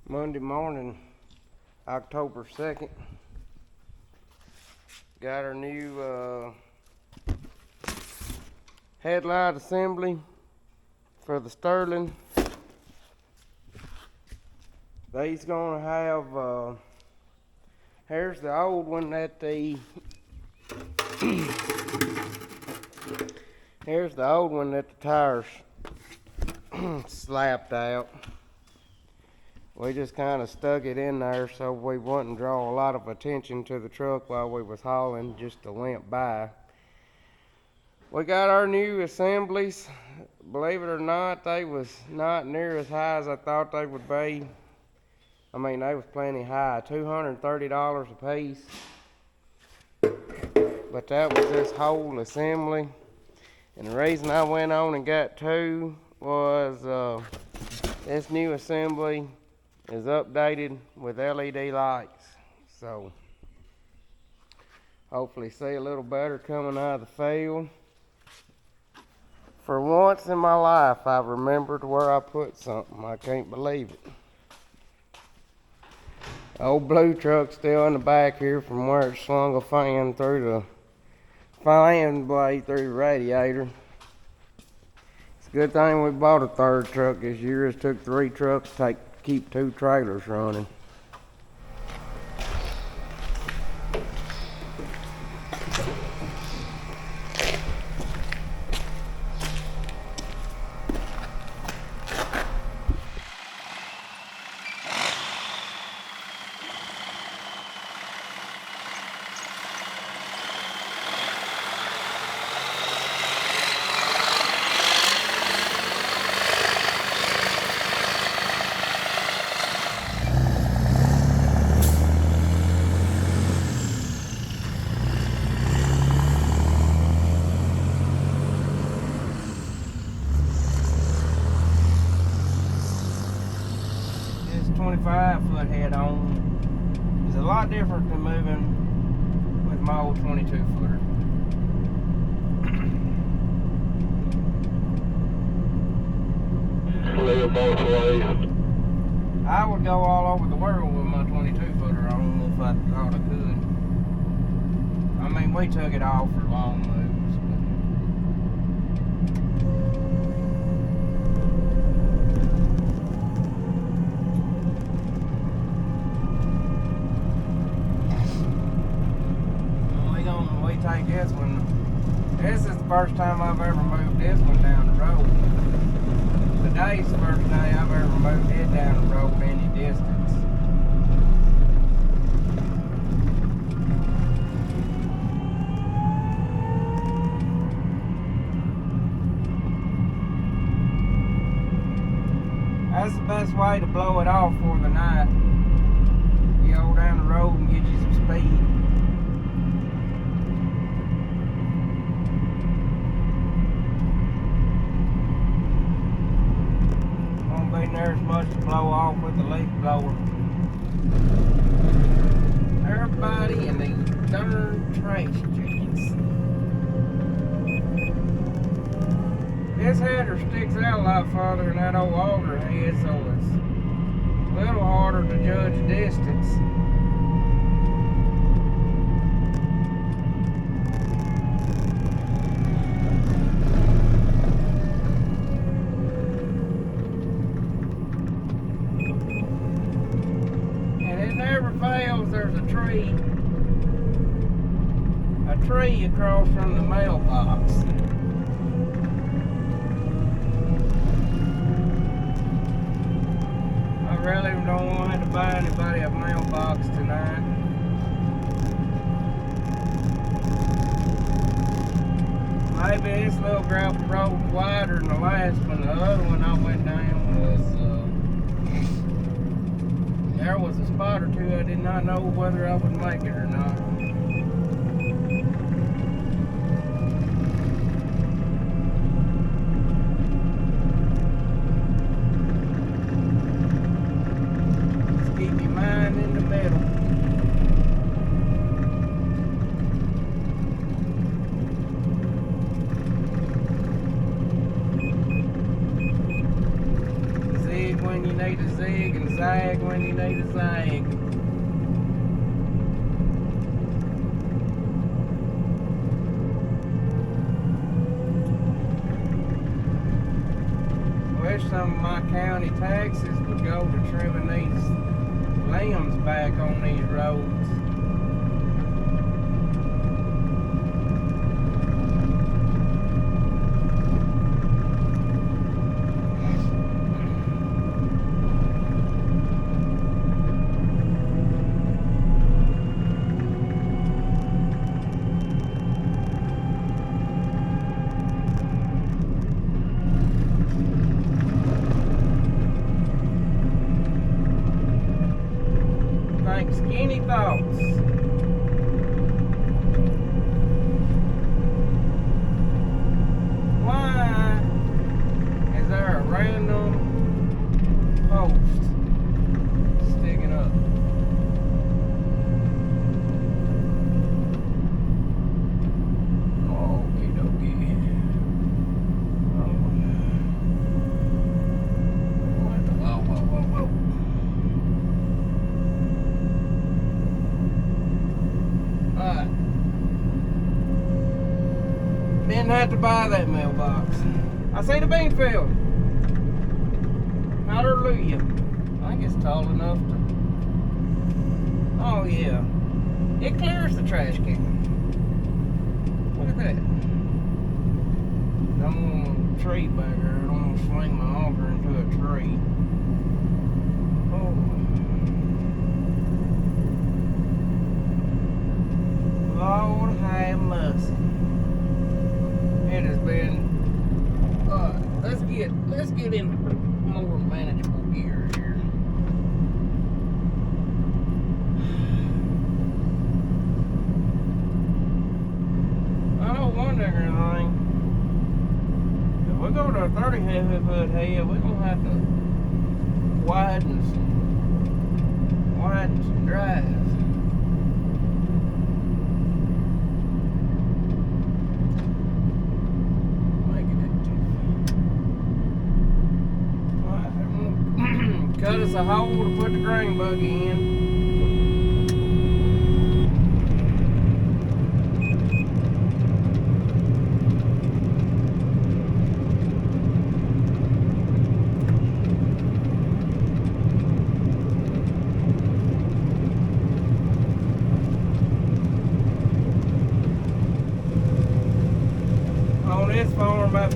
Monday morning, October 2nd. Got our new headlight assembly for the Sterling. They's gonna have, here's the old one that here's the old one that the tires slapped out. We just kind of stuck it in there so we wouldn't draw a lot of attention to the truck while we was hauling, just to limp by. We got our new assemblies. Believe it or not, they was not near as high as I thought they would be. I mean, they was plenty high, $230 a piece. But that was this whole assembly. And the reason I went on and got two was this new assembly is updated with LED lights. So hopefully see a little better coming out of the field. For once in my life, I remembered where I put something. I can't believe it. Old blue truck's still in the back here from where it slung a fan through the fan blade through the radiator. It's a good thing we bought a third truck this year. It took 3 trucks to keep 2 trailers running. This 25-foot head-on is a lot different than moving with my old 22-footer. Live both ways. I would go all over the world with my 22-footer on if I thought I could. I mean, we took it off for long moves. We take this one. This is the first time I've ever moved this one down the road. Today's the first day I've ever moved it down the road any distance. That's the best way to blow it off for the night. You go down the road and get you some speed. There's much to blow off with the leaf blower. Everybody in these darn trash cans. This header sticks out a lot farther than that old auger head, so it's a little harder to judge distance. There's a tree across from the mailbox. I really don't want to have to buy anybody a mailbox tonight. Maybe this little gravel road's wider than the last one. The other one I went down was there was a spot or two I did not know whether I would make it or not. Just keep your mind in the middle. See, when when you need to zig and zag when you need to zag. Wish some of my county taxes would go to trimming these limbs back on these roads. Skinny thoughts. Why is there a random post sticking up? Okie dokie. Whoa. Didn't have to buy that mailbox. I see the bean field. Hallelujah. I think it's tall enough to. Oh yeah. It clears the trash can. Look at that. I'm on a tree back there. I don't want to swing my auger into a tree. Oh. Lord have mercy. It has been. Let's get in more manageable gear here. I don't wonder anything. If we go to a 30 foot head, we're gonna have to widen some drives. Cut us a hole to put the grain buggy in. On this farm, back.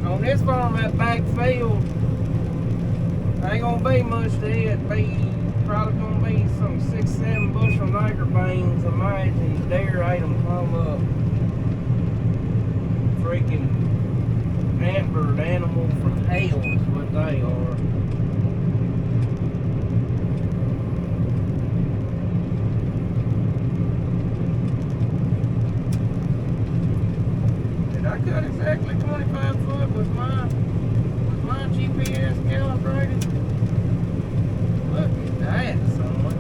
On this farm, that back field, ain't gonna be much to it. Probably gonna be some 6-7 bushel nigger beans. Imagine the deer ate them plumb up. Freaking antlered animal from hell is what they are. Did I cut exactly 25 foot with my GPS calibrated? Look at that, son.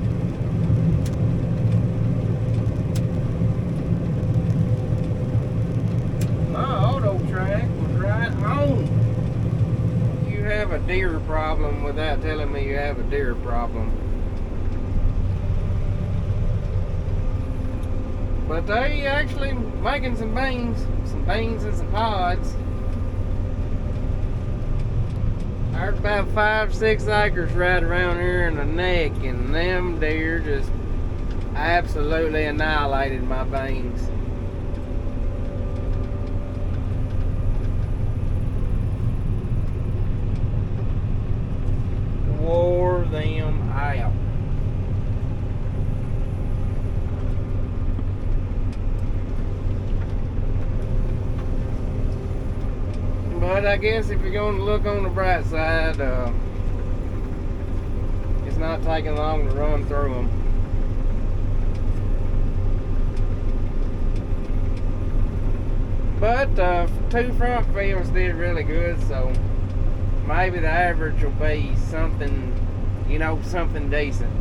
My auto track was right on. You have a deer problem without telling me you have a deer problem. But they actually making some beans and some pods. There's about 5-6 acres right around here in the neck, and them deer just absolutely annihilated my beans. Wore them out. But I guess if you're going to look on the bright side, it's not taking long to run through them. But 2 front fields did really good, so maybe the average will be something, something decent.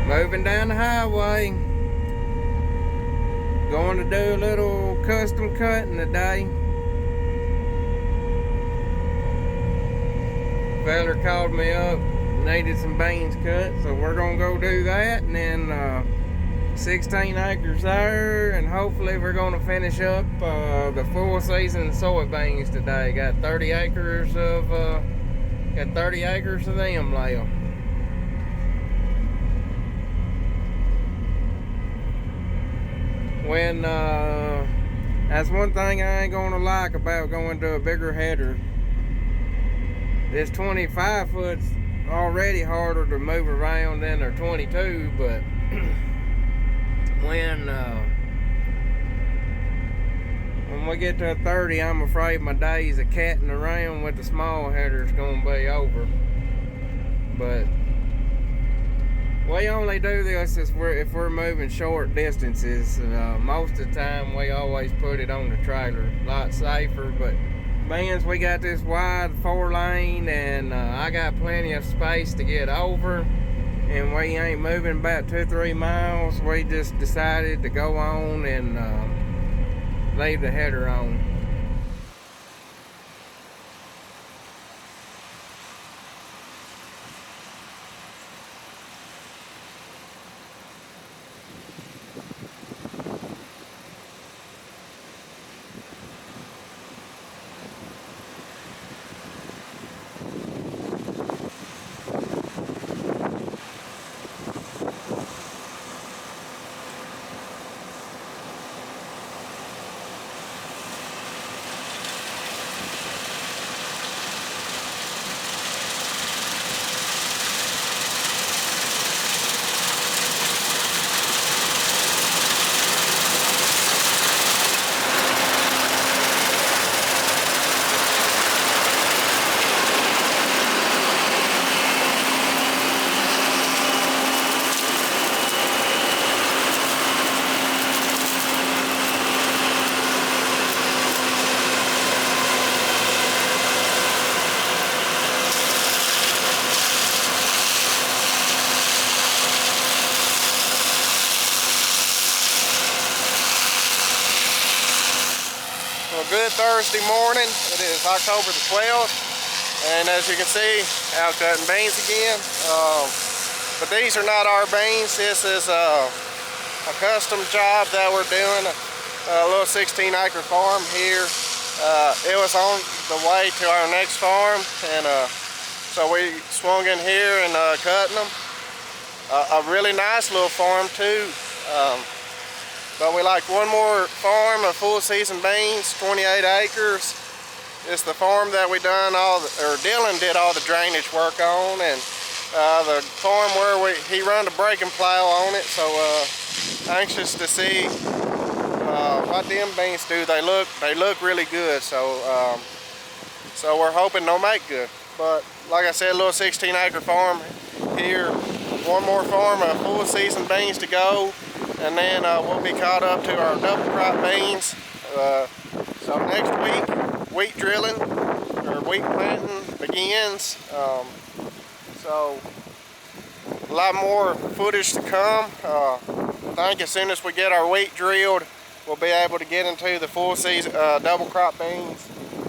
Moving down the highway, going to do a little custom cutting today. feller called me up, needed some beans cut, so we're gonna go do that, and then 16 acres there, and hopefully we're gonna finish up the full season soybeans today. Got 30 acres of them left. When that's one thing I ain't gonna like about going to a bigger header. This 25 foot's already harder to move around than their 22, but when we get to a 30, I'm afraid my days of catting around with the small header's gonna be over. But we only do this if we're moving short distances. Most of the time we always put it on the trailer. A lot safer, but beans, we got this wide 4-lane, and I got plenty of space to get over, and we ain't moving about 2-3 miles. We just decided to go on and leave the header on. Well, good Thursday morning. It is October the 12th, and as you can see, out cutting beans again. But these are not our beans. This is a custom job that we're doing, a little 16-acre farm here. It was on the way to our next farm, and so we swung in here and cutting them. A really nice little farm too. But we like one more farm of full season beans, 28 acres. It's the farm that we done Dylan did all the drainage work on, and the farm where he run the break and plow on it. So anxious to see what them beans do. They look really good. So so we're hoping they'll make good. But like I said, a little 16-acre farm here. One more farm of full season beans to go, and then we'll be caught up to our double crop beans. So next week, wheat drilling or wheat planting begins. So a lot more footage to come. I think as soon as we get our wheat drilled, we'll be able to get into the full season double crop beans.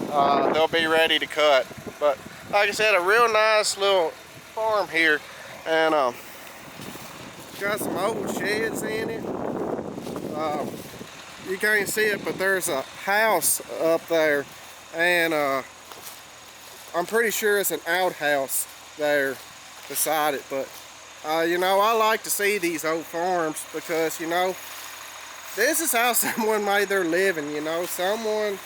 They'll be ready to cut. But like I said, a real nice little farm here, and got some old sheds in it. You can't see it, but there's a house up there, and I'm pretty sure it's an outhouse there beside it. But you know, I like to see these old farms because, you know, this is how someone made their living. You know, someone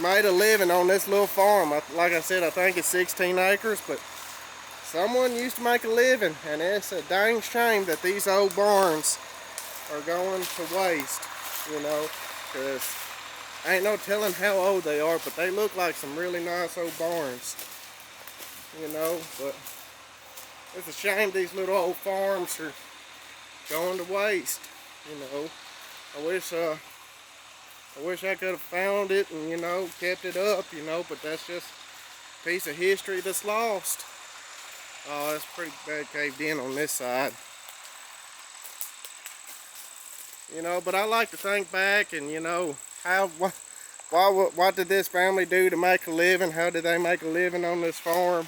made a living on this little farm. Like I said, I think it's 16 acres, but someone used to make a living, and it's a dang shame that these old barns are going to waste, you know, because ain't no telling how old they are, but they look like some really nice old barns, you know. But it's a shame these little old farms are going to waste, you know. I wish I could have found it and, you know, kept it up, you know, but that's just a piece of history that's lost. Oh, it's pretty bad caved in on this side. You know, but I like to think back and, you know, what did this family do to make a living? How did they make a living on this farm?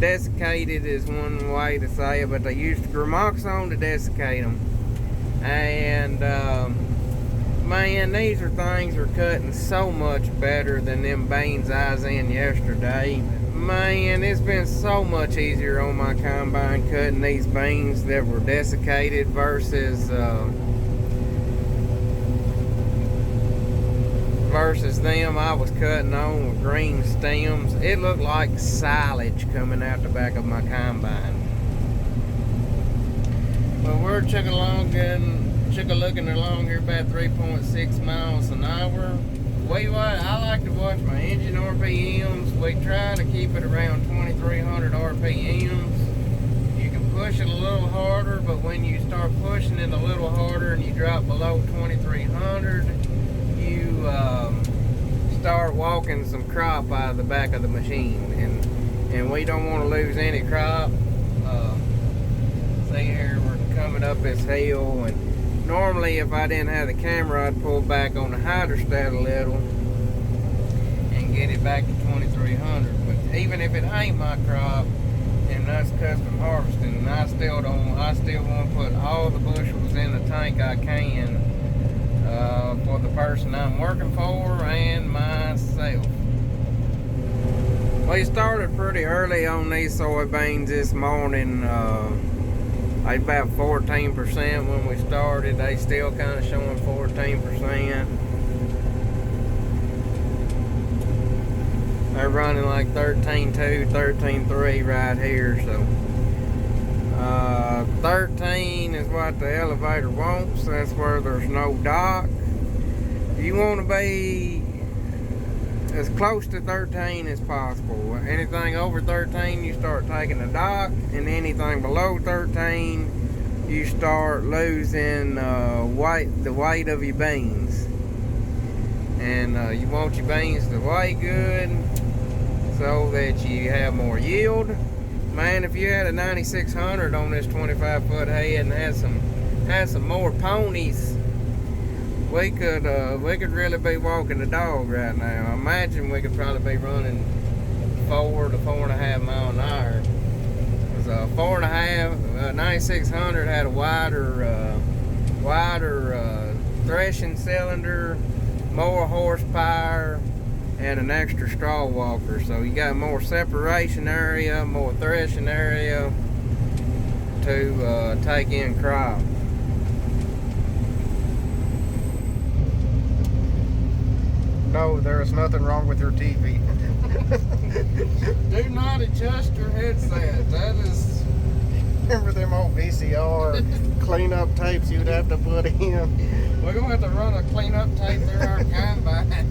desiccated is one way to say it, but they used gramoxone to desiccate them. And man, these things are cutting so much better than them beans I was in yesterday. Man, it's been so much easier on my combine cutting these beans that were desiccated versus them I was cutting on with green stems. It looked like silage coming out the back of my combine. Well, we're chugging looking along here about 3.6 miles an hour. I like to watch my engine RPMs. We try to keep it around 2,300 RPMs. You can push it a little harder, but when you start pushing it a little harder and you drop below 2,300, you start walking some crop out of the back of the machine, and we don't want to lose any crop. See here, we're coming up this hill, and normally if I didn't have the camera, I'd pull back on the hydrostat a little and get it back to 2,300. But even if it ain't my crop and that's custom harvesting, I still want to put all the bushels in the tank I can for the person I'm working for and myself. We started pretty early on these soybeans this morning. Like about 14% when we started. They still kind of showing 14%. They're running like 13.2, 13.3 right here. So 13 is what the elevator wants. That's where there's no dock. You want to be as close to 13 as possible. Anything over 13, you start taking a dock, and anything below 13, you start losing the weight of your beans. And you want your beans to weigh good so that you have more yield. Man, if you had a 9600 on this 25-foot head and had some more ponies, we could really be walking the dog right now. I imagine we could probably be running 4 to 4.5 miles an hour. It was 4.5. 9600 had a wider threshing cylinder, more horsepower, and an extra straw walker. So you got more separation area, more threshing area to take in crop. No, there is nothing wrong with your TV. Do not adjust your headset. That is... Remember them old VCR cleanup tapes you'd have to put in? We're going to have to run a cleanup tape through our combine.